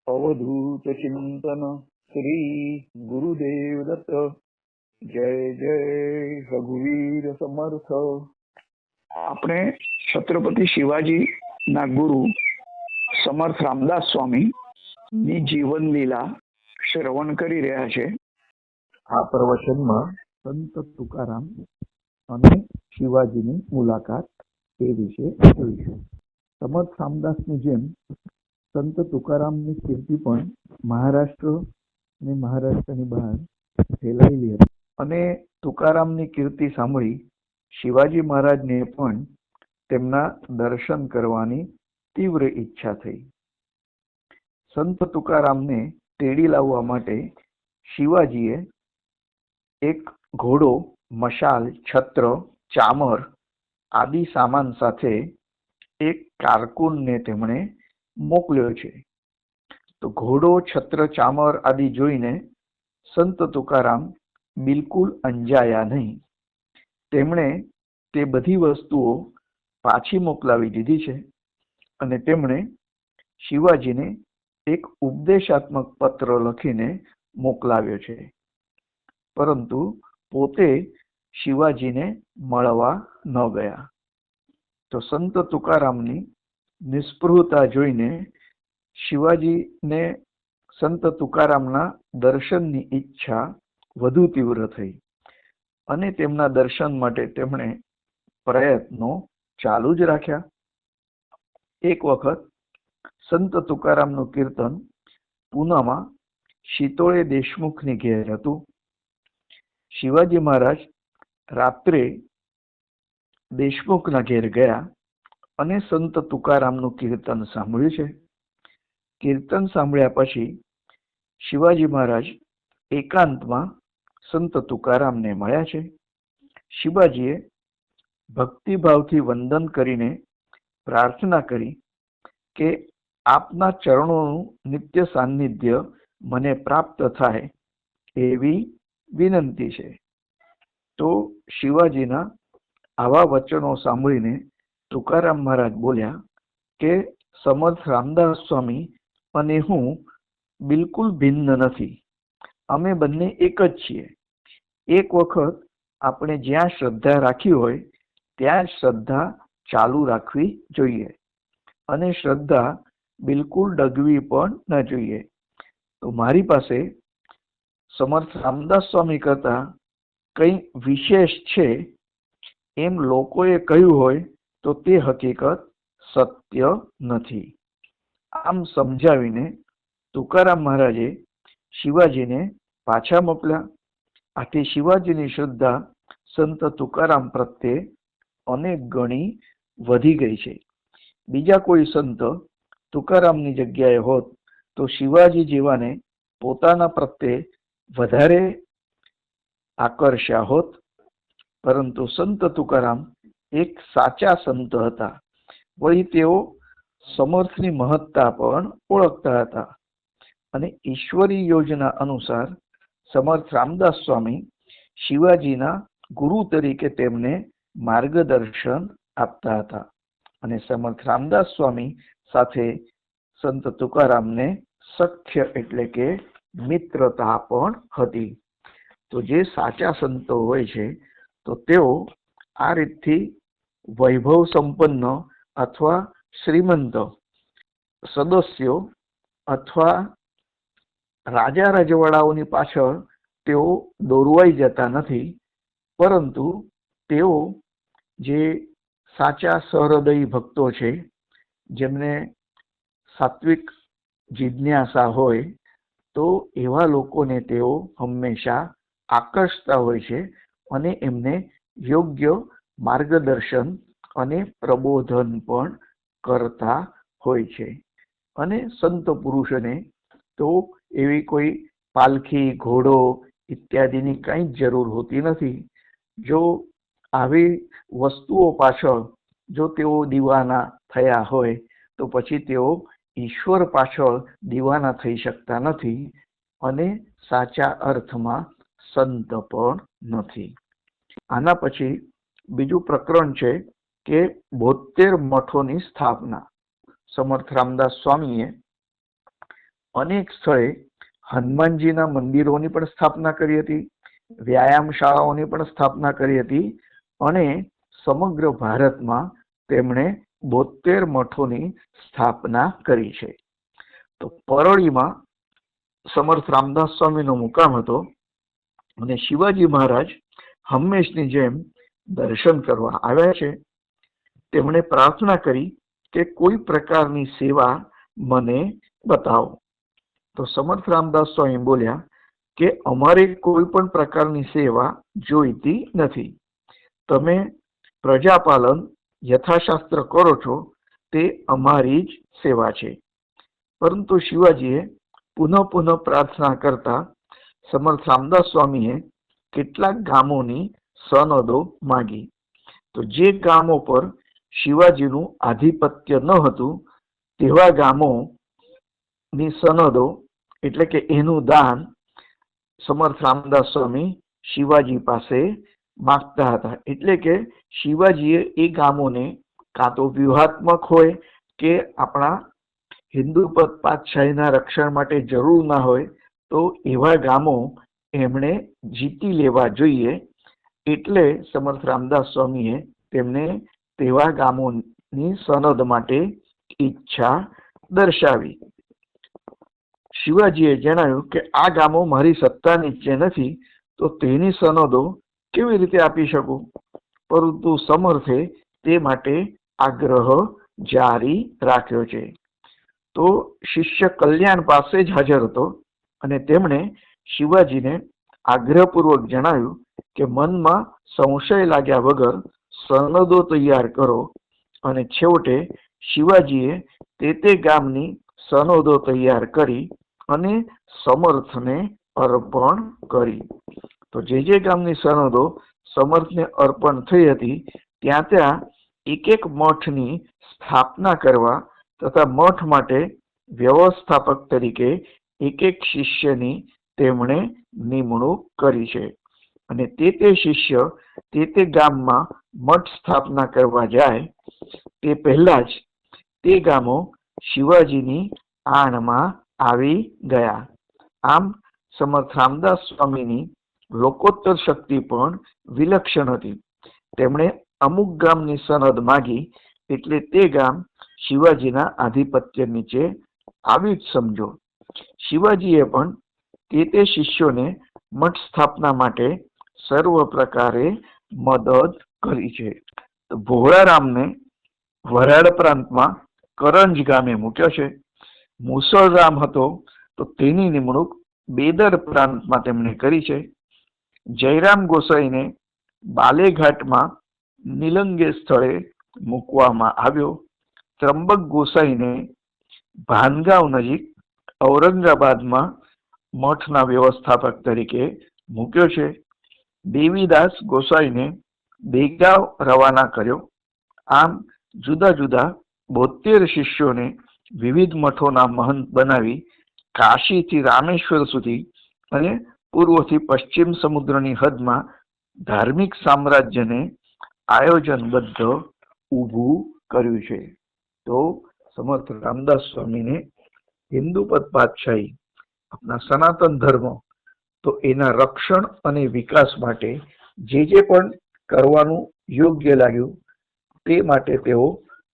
अवधूत चिंतन श्री गुरुदेव दत्त। जय जय रघुवीर समर्थ। આપણે છત્રપતિ શિવાજી ના ગુરુ સમર્થ રામદાસ સ્વામી ની જીવન લીલા શ્રવણ કરી રહ્યા છે। આ પ્રવચનમાં સંત તુકારામ અને શિવાજીની મુલાકાત એ વિશે જોઈશું। સમર્થ રામદાસની જેમ સંત તુકારામની કીર્તિ પણ મહારાષ્ટ્ર અને મહારાષ્ટ્રની બહાર ફેલાયેલી હતી અને તુકારામની કીર્તિ સાંભળી શિવાજી મહારાજને પણ તેમના દર્શન કરવાની તીવ્ર ઈચ્છા થઈ। સંત તુકારામને તેડી લાવવા માટે શિવાજીએ એક ઘોડો, મશાલ, છત્ર, ચામર આદિ સામાન સાથે એક કારકુનને તેમણે મોકલ્યો છે। તો ઘોડો, છત્ર, ચામર આદિ જોઈને સંત તુકારામ બિલકુલ અંજાયા નહીં। તેમણે તે બધી વસ્તુઓ પાછી મોકલાવી દીધી છે અને તેમણે શિવાજીને એક ઉપદેશાત્મક પત્ર લખીને મોકલાવ્યો છે, પરંતુ પોતે શિવાજીને મળવા ન ગયા। તો સંત તુકારામની નિસ્પૃહતા જોઈને શિવાજીને સંત તુકારામના દર્શનની ઈચ્છા વધુ તીવ્ર થઈ અને તેમના દર્શન માટે તેમણે પ્રયત્નો ચાલુ જ રાખ્યા। એક વખત સંત તુકારામનું કીર્તન પૂનામાં શિતોળે દેશમુખની ઘેર હતું। શિવાજી મહારાજ રાત્રે દેશમુખના ઘેર ગયા અને સંત તુકારામનું કીર્તન સાંભળ્યું છે। કીર્તન સાંભળ્યા પછી શિવાજી મહારાજ એકાંતમાં સંત તુકારામને મળ્યા છે। શિવાજીએ ભક્તિભાવથી વંદન કરીને પ્રાર્થના કરી કે આપના ચરણોનું નિત્ય સાનિધ્ય મને પ્રાપ્ત થાય એવી વિનંતી છે। તો શિવાજીના આવા વચનો સાંભળીને તુકારામ મહારાજ બોલ્યા કે સમર્થ રામદાસ સ્વામી અને હું બિલકુલ ભિન્ન નથી, અમે બંને એક જ છીએ। એક વખત આપણે જ્યાં શ્રદ્ધા રાખી હોય ત્યાં જ શ્રદ્ધા ચાલુ રાખવી જોઈએ અને શ્રદ્ધા બિલકુલ ડગવી પણ ન જોઈએ। તો મારી પાસે સમર્થ રામદાસ સ્વામી કરતા કંઈ વિશેષ છે એમ લોકોએ કહ્યું હોય તો તે હકીકત સત્ય નથી। આમ સમજાવીને તુકારામ મહારાજે શિવાજીને પાછા મોકલ્યા। આથી શિવાજીની શ્રદ્ધા સંત તુકારામ પ્રત્યે અનેક ગણી વધી ગઈ છે। બીજા કોઈ સંત તુકારામની જગ્યાએ હોત તો શિવાજી જેવાને પોતાના પ્રત્યે વધારે આકર્ષ્યા હોત, પરંતુ સંત તુકારામ એક સાચા સંત હતા। વળી તેઓ સમર્થની મહત્તા પણ ઓળખતા હતા અને ઈશ્વરી યોજના અનુસાર સમર્થ રામદાસ સ્વામી શિવાજીના ગુરુ તરીકે તેમને માર્ગદર્શન આપતા હતા અને સમર્થ રામદાસ સ્વામી સાથે સંત તુકારામને સખ્ય એટલે કે મિત્રતા પણ હતી। તો જે સાચા સંતો હોય છે તો તેઓ આ રીતથી વૈભવ સંપન્ન અથવા શ્રીમંત સદસ્યો અથવા રાજા રજવાડાઓની પાછળ તેઓ દોરવાઈ જતા નથી, પરંતુ તેઓ જે સાચા સહૃદયી ભક્તો છે, જેમને સાત્વિક જિજ્ઞાસા હોય, તો એવા લોકોને તેઓ હંમેશા આકર્ષતા હોય છે અને એમને યોગ્ય માર્ગદર્શન અને પ્રબોધન પણ કરતા હોય છે। અને સંત પુરુષને તો એવી કોઈ પાલખી, ઘોડો ઇત્યાદિની કંઈ જ જરૂર હોતી નથી। જો આવી વસ્તુઓ પાછળ જો તેઓ દીવાના થયા હોય તો પછી તેઓ ઈશ્વર પાછળ દીવાના થઈ શકતા નથી અને સાચા અર્થમાં સંત પણ નથી। આના પછી બીજું પ્રકરણ છે કે 72 મઠોની સ્થાપના। સમર્થ રામદાસ સ્વામીએ અનેક સ્થળે હનુમાનજીના મંદિરોની પણ સ્થાપના કરી હતી, વ્યાયામ શાળાઓની પણ સ્થાપના કરી હતી અને સમગ્ર ભારતમાં તેમણે 72 મઠોની સ્થાપના કરી છે. તો પરળીમાં સમર્થ રામદાસ સ્વામીનો મુકામ હતો અને શિવાજી મહારાજ હંમેશની જેમ દર્શન કરવા આવ્યા છે. તેમણે પ્રાર્થના કરી કે કોઈ પ્રકારની સેવા મને બતાવો. તો સમર્થ રામદાસ સ્વામી બોલ્યા કે અમારે કોઈ પણ પ્રકારની સેવા જોઈતી નથી. તમે પ્રજાપાલન યથાશાસ્ત્ર કરો છો તે અમારી જ સેવા છે. પરંતુ શિવાજીએ પુનઃ પ્રાર્થના કરતા સમર્થ રામદાસ સ્વામીએ કેટલાક ગામોની સનદો માંગી. તો જે ગામો પર શિવાજીનું આધિપત્ય ન હતું તેવા ગામોની સનદો એટલે કે એનું દાન સમર્થ રામદાસ સ્વામી શિવાજી પાસે માંગતા હતા. એટલે કે શિવાજીએ એ ગામોને કાં તો વ્યૂહાત્મક હોય કે આપણા હિન્દુ પદ પાતશાહીના રક્ષણ માટે જરૂર ના હોય તો એવા ગામો એમણે જીતી લેવા જોઈએ. એટલે સમર્થ રામદાસ સ્વામીએ તેમને તેવા ગામોની સનદ માટે ઈચ્છા દર્શાવી. શિવાજીએ જણાવ્યું કે આ ગામો મારી સત્તા નીચે નથી તો તેની સનદો કેવી રીતે આપી શકું. પરંતુ સમર્થે તે માટે આગ્રહ જારી રાખ્યો છે. તો શિષ્ય કલ્યાણ પાસે જ હાજર હતો અને તેમણે શિવાજીને આગ્રહપૂર્વક જણાવ્યું કે મનમાં સંશય લાગ્યા વગર સનદો તૈયાર કરો. અને છેવટે શિવાજીએ તે ગામની સનદો તૈયાર કરી અને સમર્થને અર્પણ કરી. તો જે ગામની સનદો સમર્થને અર્પણ થઈ હતી ત્યાં એક મઠની સ્થાપના કરવા તથા મઠ માટે વ્યવસ્થાપક તરીકે એક શિષ્યની તેમણે નિમણૂક કરી છે. અને તે શિષ્ય તે ગામમાં મઠ સ્થાપના કરવા જાય તે પહેલા જ તે ગામો શિવાજીની આણમાં આવી ગયા. આમ સમર્થ રામદાસ સ્વામીની લોકોત્તર શક્તિ પણ વિલક્ષણ હતી. તેમણે અમુક ગામની સનદ માગી એટલે તે ગામ શિવાજીના આધિપત્ય નીચે આવી જ સમજો. શિવાજીએ પણ તે શિષ્યોને મઠ સ્થાપના માટે સર્વ પ્રકારે મદદ કરી છે. ભોળારામને વરાડ પ્રાંતમાં કરંજ ગામે મૂક્યો છે. મુસળરામ હતો તો તેની નિમણૂક બેદર પ્રાંતમાં તેમણે કરી છે. જયરામ ગોસાઈને બાલેઘાટમાં નિલંગે સ્થળે મૂકવામાં આવ્યો. ત્રંબક ગોસાઈને ભાનગાંવ નજીક ઔરંગાબાદમાં મઠના વ્યવસ્થાપક તરીકે મૂક્યો છે. દેવીદાસ ગોસાઈને બેગાંવ રવાના કર્યો. આમ જુદા જુદા 72 શિષ્યોને વિવિધ મઠોના મહંત બનાવી કાશીથી રામેશ્વર સુધી અને પૂર્વથી પશ્ચિમ સમુદ્રની હદમાં ધાર્મિક સામ્રાજ્યને આયોજનબદ્ધ ઊભું કર્યું છે. તો સમર્થ રામદાસ સ્વામીને હિન્દુ પદ પાતશાહી આપણા સનાતન ધર્મ તો એના રક્ષણ અને વિકાસ માટે જે પણ કરવાનું યોગ્ય લાગ્યું તે માટે તેઓ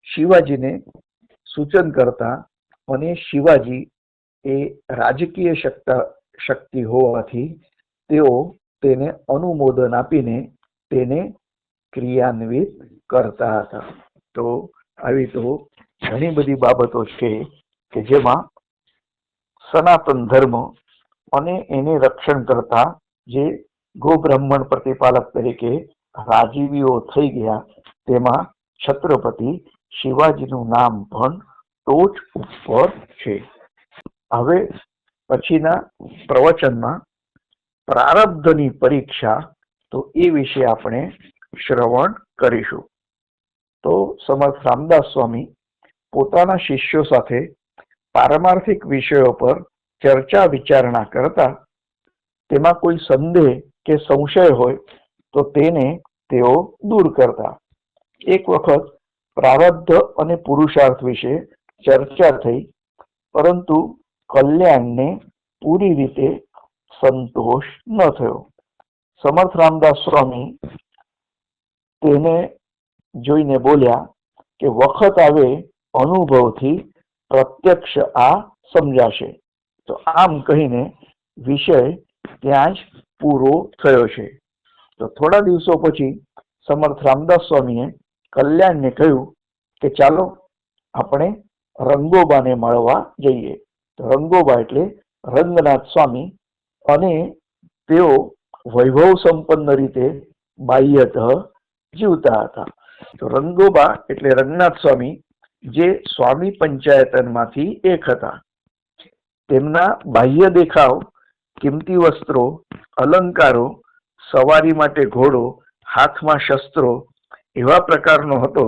શિવાજીને સૂચન કરતા અને શિવાજી એ રાજકીય શક્તિ હોવાથી તેઓ તેને અનુમોદન આપીને તેને ક્રિયાન્વિત કરતા હતા. તો આવી તો ઘણી બધી બાબતો છે કે જેમાં સનાતન ધર્મ અને એને રક્ષણ કરતા જે ગોબ્રાહ્મણ પ્રતિપાલક તરીકે રાજીવીઓ થઈ ગયા તેમાં છત્રપતિ શિવાજીનું નામ પણ ટોચ ઉપર છે. હવે પછીના પ્રવચનમાં પ્રારબ્ધની પરીક્ષા તો એ વિશે આપણે શ્રવણ કરીશું. તો સમર્થ રામદાસ સ્વામી પોતાના શિષ્યો સાથે પારમાર્થિક વિષયો પર ચર્ચા વિચારણા કરતા. તેમાં કોઈ સંદેહ કે સંશય હોય તો તેને તેઓ દૂર કરતા. એક વખત પ્રારબ્ધ અને પુરુષાર્થ વિશે ચર્ચા થઈ, પરંતુ કલ્યાણને પૂરી રીતે સંતોષ ન થયો. સમર્થ રામદાસ સ્વામી તેને જોઈને બોલ્યા કે વખત આવે અનુભવથી પ્રત્યક્ષ આ સમજાશે. તો આમ કહીને વિષય ત્યાં જ પૂરો થયો છે. તો થોડા દિવસો પછી સમર્થ રામદાસ સ્વામીએ કલ્યાણને કહ્યું કે ચાલો આપણે રંગોબાને મળવા જઈએ. તો રંગોબા એટલે રંગનાથ સ્વામી, અને તેઓ વૈભવ સંપન્ન રીતે બાહ્યતઃ જીવતા હતા. તો રંગોબા એટલે રંગનાથ સ્વામી, જે સ્વામી પંચાયતનમાંથી એક હતા. તેમના બાહ્ય દેખાવ, કિંમતી વસ્ત્રો, અલંકારો, સવારી માટે ઘોડો, હાથમાં શસ્ત્રો એવા પ્રકારનો હતો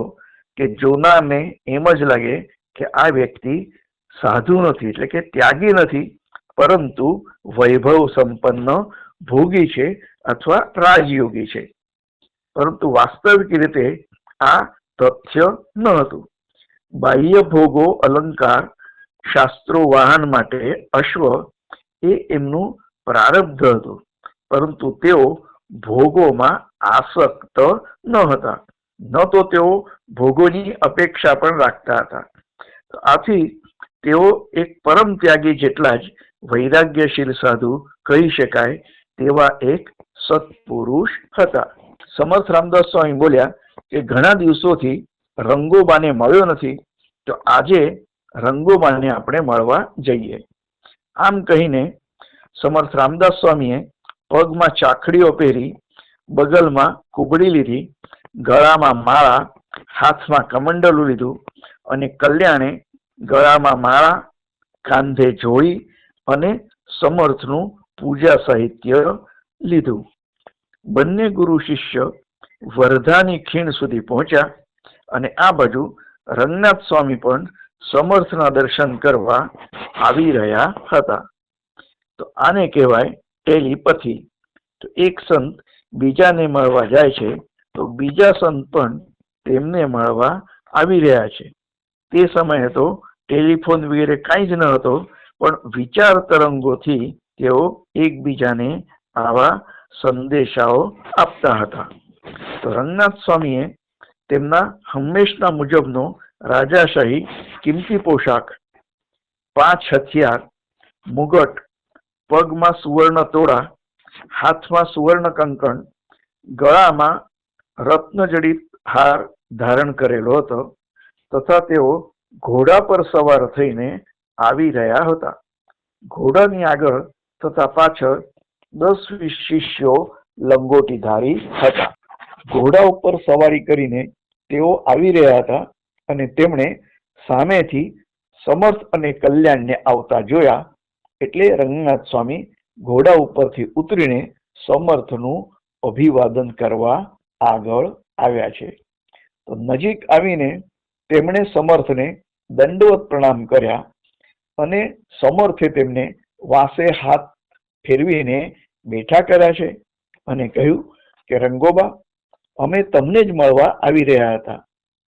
કે જોનારને એમ જ લાગે કે આ વ્યક્તિ સાધુ નથી, એટલે કે ત્યાગી નથી, પરંતુ વૈભવ સંપન્ન ભોગી છે અથવા રાજયોગી છે. પરંતુ વાસ્તવિક રીતે આ તથ્ય ન હતું. બાહ્ય ભોગો, અલંકાર, શાસ્ત્રો, વાહન માટે અશ્વ એ એમનું પ્રારબ્ધ હતું, પરંતુ તેઓ ભોગોમાં આસક્ત ન હતા, ન તો તેઓ ભોગોની અપેક્ષા પણ રાખતા હતા. આથી તેઓ એક પરમ ત્યાગી, જેટલા જ વૈરાગ્યશીલ સાધુ કહી શકાય તેવા એક સત્પુરુષ હતા. સમર્થ રામદાસ સ્વામી બોલ્યા કે ઘણા દિવસોથી રંગોબાને મળ્યો નથી, તો આજે રંગોબાને આપણે મળવા જઈએ. આમ કહીને સમર્થ રામદાસ સ્વામીએ પગમાં ચાખડીઓ પહેરી, બગલમાં કુબડી લીધી, ગળામાં માળા, હાથમાં કમંડલું લીધું, અને કલ્યાણે ગળામાં માળા, કાંધે જોડી અને સમર્થનું પૂજા સાહિત્ય લીધું. બંને ગુરુ શિષ્ય વર્ધાની ખીણ સુધી પહોંચ્યા, અને આ બાજુ રંગનાથ સ્વામી પણ સમર્થના દર્શન કરવા આવી રહ્યા હતા. તો આને કહેવાય ટેલિપથી. તો એક સંત બીજાને મળવા જાય છે, તો બીજા સંત પણ તેમને મળવા આવી રહ્યા છે. તે સમયે તો ટેલિફોન વગેરે કાંઈ જ ન હતો, પણ વિચાર તરંગોથી તેઓ એકબીજાને આવા સંદેશાઓ આપતા હતા. તો રંગનાથ સ્વામીએ તેમના હંમેશના મુજબનો રાજાશાહી કિંમતી પોશાક, 5 હથિયાર, મુગટ, પગમાં સુવર્ણ તોડા, હાથમાં સુવર્ણ કંકણ, ગળામાં રત્નજડિત હાર ધારણ કરેલો હતો, તથા તેઓ ઘોડા પર સવાર થઈને આવી રહ્યા હતા. ઘોડાની આગળ તથા પાછળ 10-20 શિષ્યો લંગોટીધારી હતા. ઘોડા ઉપર સવારી કરીને તેઓ આવી રહ્યા હતા, અને તેમણે સામેથી સમર્થ અને કલ્યાણને આવતા જોયા, એટલે રંગનાથ સ્વામી ઘોડા ઉપરથી ઉતરીને સમર્થનું અભિવાદન કરવા આગળ આવ્યા છે. તો નજીક આવીને તેમણે સમર્થને દંડવત પ્રણામ કર્યા, અને સમર્થે તેમને વાંસે હાથ ફેરવીને બેઠા કર્યા છે, અને કહ્યું કે રંગોબા, અમે તમને જ મળવા આવી રહ્યા હતા.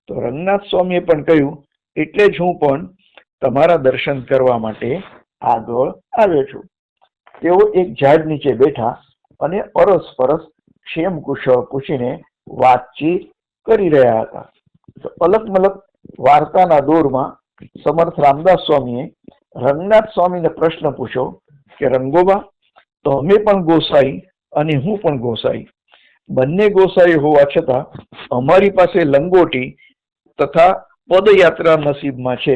તો રંગનાથ સ્વામીએ પણ કહ્યું, એટલે જ હું પણ તમારા દર્શન કરવા માટે આગળ આવ્યો છું. તેઓ એક ઝાડ નીચે બેઠા અને પરસ્પર ક્ષેમ કુશળ પૂછીને વાતચીત કરી રહ્યા હતા. તો અલગ મલક વાર્તાના દોરમાં સમર્થ રામદાસ સ્વામીએ રંગનાથ સ્વામીને પ્રશ્ન પૂછ્યો કે રંગોબા, તમે પણ ગોસાઈ અને હું પણ ગોસાઈ, બંને ગોસાઈ હોવા છતાં અમારી પાસે લંગોટી તથા પદયાત્રા નસીબમાં છે,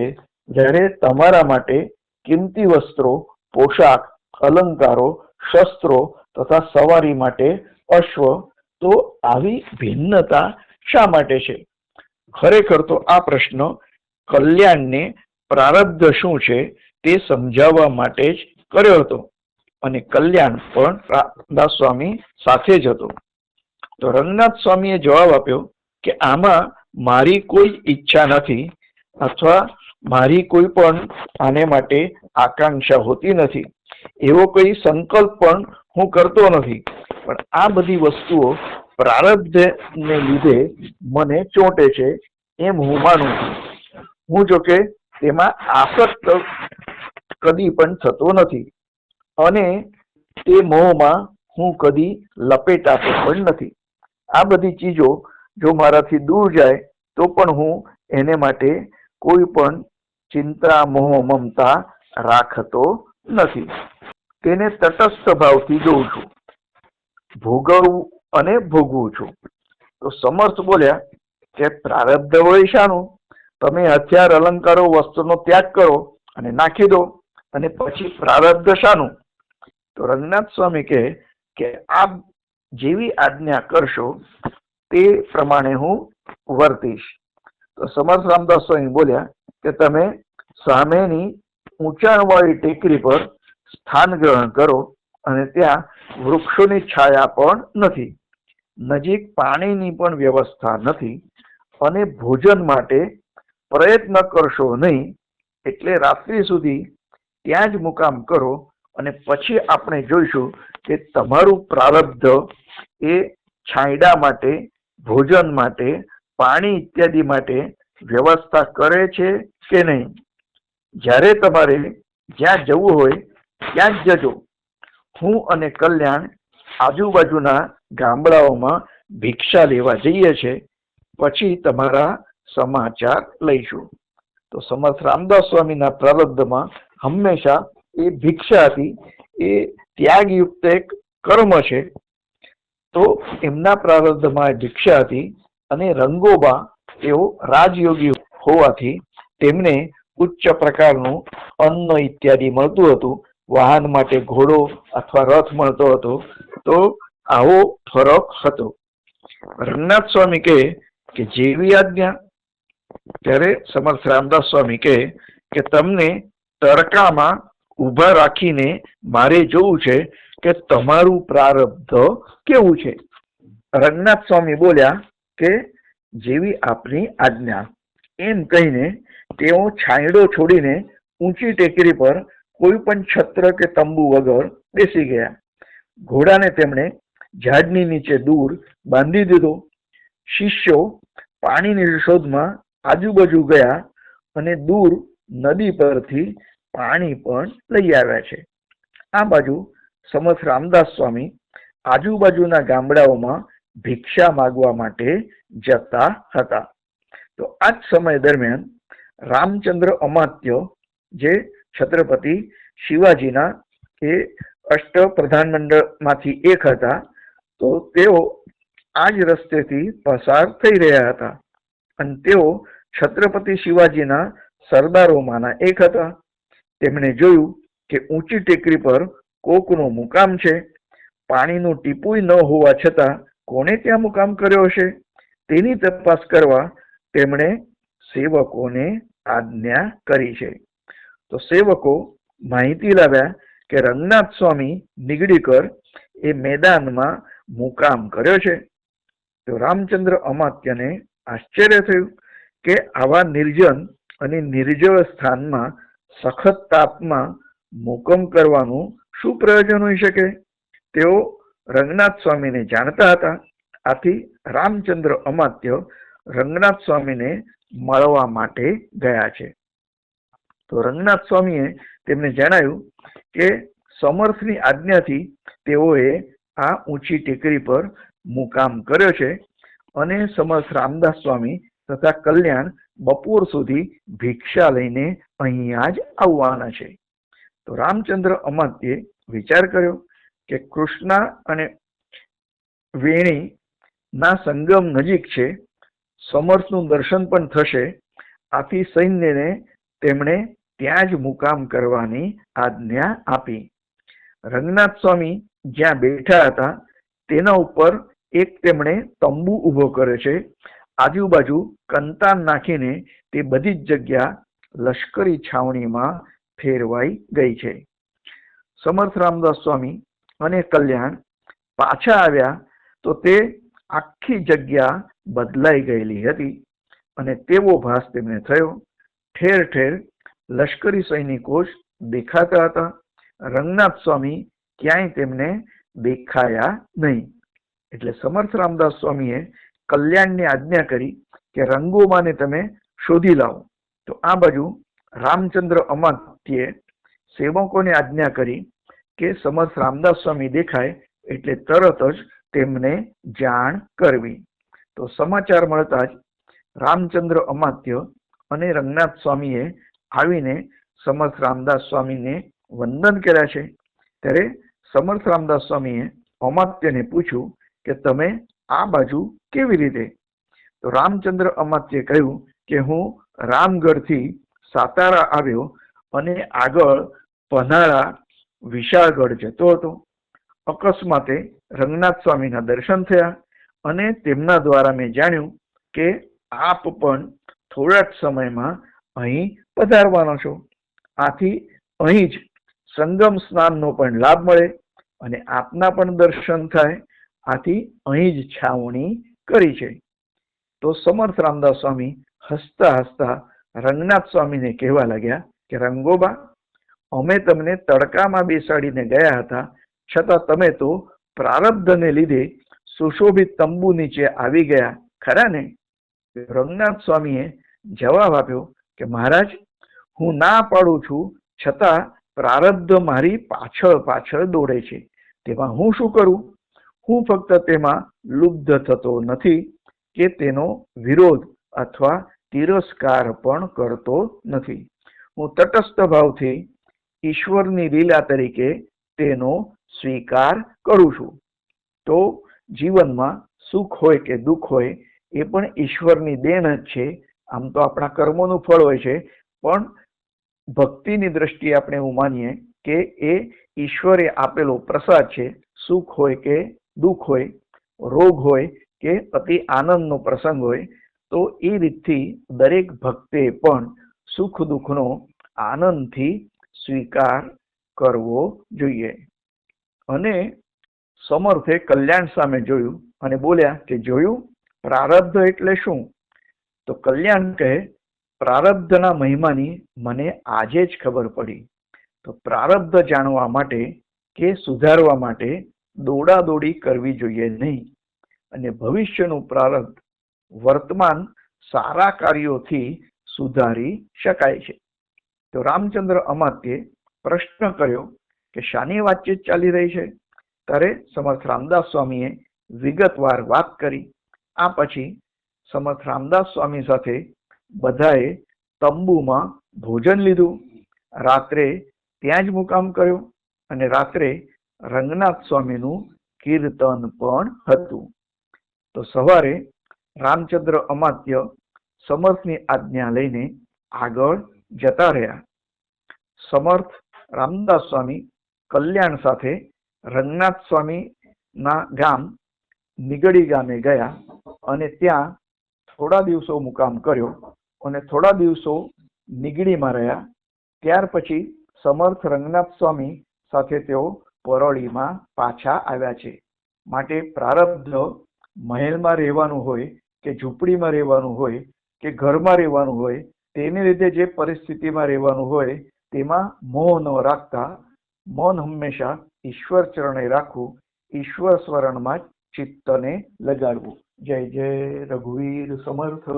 જ્યારે તમારા માટે કિંમતી વસ્ત્રો, પોશાક, અલંકારો, શસ્ત્રો તથા સવારી માટે અશ્વ, તો આવી ભિન્નતા શા માટે છે? ખરેખર તો આ પ્રશ્ન કલ્યાણને પ્રારબ્ધ શું છે તે સમજાવવા માટે જ કર્યો હતો, અને કલ્યાણ પણ રામદાસ સ્વામી સાથે જ હતો. તો રંગનાથ સ્વામીએ જવાબ આપ્યો કે આમાં મારી કોઈ ઈચ્છા નથી, અથવા મારી કોઈ પણ આને માટે આકાંક્ષા હોતી નથી, એવો કોઈ સંકલ્પ પણ હું કરતો નથી, પણ આ બધી વસ્તુઓ પ્રારબ્ધને લીધે મને ચોંટે છે એમ હું માનું છું. હું જો કે તેમાં આસક્ત કદી પણ થતો નથી અને તે મોહમાં હું કદી લપેટાતો પણ નથી. આ બધી ચીજો જો મારાથી દૂર જાય તો પણ હું એને માટે કોઈ પણ ચિંતા મોહ મમતા રાખતો નથી. તેને તટસ્થ ભાવથી જોઉં છું, ભોગવવું અને ભોગવું છું. તો સમર્થ બોલ્યા કે પ્રારબ્ધ હોય શાનું? તમે હથિયાર અલંકારો વસ્તુનો ત્યાગ કરો અને નાખી દો, અને પછી પ્રારબ્ધ શાનું? તો રંગનાથ સ્વામી કહે કે આ જેવી આજ્ઞા કરશો તે પ્રમાણે હું વર્તીશ. તો સમર્થ રામદાસ સ્વામી બોલ્યા કે તમે સામેની ઊંચાણવાળી ટેકરી પર સ્થાન ગ્રહણ કરો અને ત્યાં વૃક્ષોની છાયા પણ નથી, નજીક પાણીની પણ વ્યવસ્થા નથી અને ભોજન માટે પ્રયત્ન કરશો નહીં, એટલે રાત્રિ સુધી ત્યાં જ મુકામ કરો અને પછી આપણે જોઈશું કે તમારું પ્રારબ્ધ એ છાંયડા માટે, ભોજન માટે, પાણી ઇત્યાદિ માટે વ્યવસ્થા કરે છે કે નહીં. જ્યારે તમારે જ્યાં જવું હોય ત્યાં જ જજો. હું અને કલ્યાણ આજુબાજુના ગામડાઓમાં ભિક્ષા લેવા જઈએ છે, પછી તમારા સમાચાર લઈશું. તો સમર્થ રામદાસ સ્વામીના પ્રારબ્ધમાં હંમેશા એ ભિક્ષા હતી, એ ત્યાગયુક્ત એક કર્મ છે. તો એમના પ્રારબ્ધમાં ભિક્ષા હતી અને રંગોબા તેઓ રાજયોગી હોવાથી તેમને ઉચ્ચ પ્રકારનું અન્ન ઇત્યાદિ મળતું હતું, વાહન માટે ઘોડો અથવા રથ મળતો હતો. તો આવો ફરક હતો. રંગનાથ સ્વામી કહે કે જેવી આજ્ઞા. ત્યારે સમર્થ રામદાસ સ્વામી કહે કે તમને તડકામાં ઊભા રાખીને મારે જોવું છે કે તમારું પ્રારબ્ધ કેવું છે. રંગનાથ સ્વામી બોલ્યા કે જેવી આપની આજ્ઞા. એમ કહીને તેઓ છાંયડો છોડીને ઊંચી ટેકરી પર કોઈ પણ છત્ર કે તંબુ વગર બેસી ગયા. ઘોડાને તેમણે ઝાડની નીચે દૂર બાંધી દીધો. શિષ્યો પાણીની શોધમાં આજુબાજુ ગયા અને દૂર નદી પરથી પાણી પણ લઈ આવ્યા છે. આ બાજુ સમર્થ રામદાસ સ્વામી આજુબાજુના ગામડાઓમાં ભિક્ષા માગવા માટે જતા હતા. તો આ જ સમય દરમિયાન રામચંદ્ર અમાત્ય, જે છત્રપતિ શિવાજીના એ અષ્ટ પ્રધાનમંડળમાંથી એક હતા, તો તેઓ આ જ રસ્તેથી પસાર થઈ રહ્યા હતા અને તેઓ છત્રપતિ શિવાજીના સરદારોમાંના એક હતા. તેમણે જોયું કે ઊંચી ટેકરી પર કોકનો મુકામ છે. પાણીનું ટીપુય ન હોવા છતાં કોણે ત્યાં મુકામ કર્યો હશે તેની તપાસ કરવા તેમણે સેવકોને આજ્ઞા કરી છે. તો સેવકો માહિતી લાવ્યા કે રંગનાથ સ્વામી નિગડીકર એ મેદાનમાં મુકામ કર્યો છે. તો રામચંદ્ર અમાત્યને આશ્ચર્ય થયું કે આવા નિર્જન અને નિર્જળ સ્થાનમાં સખત તાપમાં મુકામ કરવાનું શું પ્રયોજન હોઈ શકે. તેઓ રંગનાથ સ્વામીને જાણતા હતા. આથી રામચંદ્ર અમાત્ય રંગનાથ સ્વામીને મળવા માટે ગયા છે. તો રંગનાથ સ્વામીએ તેમને જણાવ્યું કે સમર્થની આજ્ઞાથી તેઓએ આ ઊંચી ટેકરી પર મુકામ કર્યો છે અને સમર્થ રામદાસ સ્વામી તથા કલ્યાણ બપોર સુધી ભિક્ષા લઈને અહીંયા જ આવવાના છે. તો રામચંદ્ર અમાત્યે વિચાર કર્યો કે કૃષ્ણા અને વેણી ના સંગમ નજીક છે, સમર્થનું દર્શન પણ થશે. આથી સૈન્યને તેમણે ત્યાં જ મુકામ કરવાની આજ્ઞા આપી. રંગનાથ સ્વામી જ્યાં બેઠા હતા તેના ઉપર એક તેમણે તંબુ ઊભો કર્યો છે. આજુબાજુ કંતાન નાખીને તે બધી જ જગ્યા લશ્કરી છાવણીમાં ફેરવાઈ ગઈ છે. સમર્થ રામદાસ સ્વામી અને કલ્યાણ પાછા આવ્યા તો તે આખી જગ્યા બદલાઈ ગયેલી હતી અને તેવો ભાસ તેમને થયો. ઠેર ઠેર લશ્કરી સૈનિકો જ દેખાતા હતા. રંગનાથ સ્વામી ક્યાંય તેમને દેખાયા નહીં. એટલે સમર્થ રામદાસ સ્વામીએ કલ્યાણની આજ્ઞા કરી કે રંગોબાને તમે શોધી લાવો. તો આ બાજુ રામચંદ્ર અમાત્યે સેવકોને આજ્ઞા કરી કે સમર્થ રામદાસ સ્વામી દેખાય એટલે તરત જ તેમને જાણ કરવી. તો સમાચાર મળતા જ રામચંદ્ર અમાત્ય અને રંગનાથ સ્વામીએ આવીને સમર્થ રામદાસ સ્વામીને વંદન કર્યા છે. ત્યારે સમર્થ રામદાસ સ્વામીએ અમાત્યને પૂછ્યું કે તમે આ બાજુ કેવી રીતે? તો રામચંદ્ર અમાત્યે કહ્યું કે હું રામગઢથી સાતારા આવ્યો અને આગળ પન્હાળા વિશાળગઢ જતો હતો. અકસ્માતે રંગનાથ સ્વામીના દર્શન થયા અને તેમના દ્વારા મેં જાણ્યું કે આપ પણ થોડા જ સમયમાં અહીં પધારવાનો છો. આથી અહીં જ સંગમ સ્નાનનો પણ લાભ મળે અને આપના પણ દર્શન થાય. આથી અહીં જ છાવણી કરી છે. તો સમર્થ રામદાસ સ્વામી હસતા હસતા રંગનાથ સ્વામીને કહેવા લાગ્યા કે રંગોબા, અમે તમને તડકામાં બેસાડીને ગયા હતા, છતાં તમે તો પ્રારબ્ધને લીધે સુશોભિત તંબુ નીચે આવી ગયા ખરા ને? રંગનાથ સ્વામીએ જવાબ આપ્યો કે મહારાજ, હું ના પાડું છું છતાં પ્રારબ્ધ મારી પાછળ પાછળ દોડે છે. તેમાં હું શું કરું? હું ફક્ત તેમાં લુબ્ધ થતો નથી કે તેનો વિરોધ અથવા તિરસ્કાર પણ કરતો નથી. હું તટસ્થ ભાવથી ઈશ્વરની લીલા તરીકે તેનો સ્વીકાર કરું છું. તો જીવનમાં સુખ હોય કે દુઃખ હોય એ પણ ઈશ્વરની દેન જ છે. આમ તો આપણા કર્મોનું ફળ હોય છે, પણ ભક્તિની દ્રષ્ટિએ આપણે એવું માનીએ કે એ ઈશ્વરે આપેલો પ્રસાદ છે. સુખ હોય કે દુઃખ હોય, રોગ હોય કે અતિ આનંદનો પ્રસંગ હોય, તો એ રીતથી દરેક ભક્તે પણ સુખ દુઃખનો આનંદથી સ્વીકાર કરવો જોઈએ. અને સમર્થે કલ્યાણ સામે જોયું અને બોલ્યા કે જોયું, પ્રારબ્ધ એટલે શું? તો કલ્યાણ કહે, પ્રારબ્ધના મહિમાની મને આજે જ ખબર પડી. તો પ્રારબ્ધ જાણવા માટે કે સુધારવા માટે દોડાદોડી કરવી જોઈએ નહીં, અને ભવિષ્યનું પ્રારબ્ધ વર્તમાન સારા કાર્યોથી સુધારી શકાય છે. તો રામચંદ્ર અમાત્યે પ્રશ્ન કર્યો કે શાની વાતચીત ચાલી રહી છે? ત્યારે સમર્થ રામદાસ સ્વામીએ વિગતવાર વાત કરી. આ પછી સમર્થ રામદાસ સ્વામી સાથે બધાએ તંબુમાં ભોજન લીધું. રાત્રે ત્યાં જ મુકામ કર્યો અને રાત્રે રંગનાથ સ્વામીનું કીર્તન પણ હતું. તો સવારે રામચંદ્ર અમાત્ય સમર્થની આજ્ઞા લઈને આગળ જતા રહ્યા. સમર્થ રામદાસ સ્વામી કલ્યાણ સાથે રંગનાથ સ્વામીના ગામ નિગડી ગામે ગયા અને ત્યાં થોડા દિવસો મુકામ કર્યો અને થોડા દિવસો નિગડીમાં રહ્યા. ત્યાર પછી સમર્થ રંગનાથ સ્વામી સાથે તેઓ પરળીમાં પાછા આવ્યા છે. માટે પ્રારબ્ધ મહેલમાં રહેવાનું હોય કે ઝૂંપડીમાં રહેવાનું હોય કે ઘરમાં રહેવાનું હોય, તેને લીધે જે પરિસ્થિતિમાં રહેવાનું હોય તેમાં મોહ ન રાખતા મન હંમેશા ઈશ્વર ચરણે રાખવું, ઈશ્વર સ્મરણમાં જ ચિત્તને લગાડવું. જય જય રઘુવીર સમર્થ.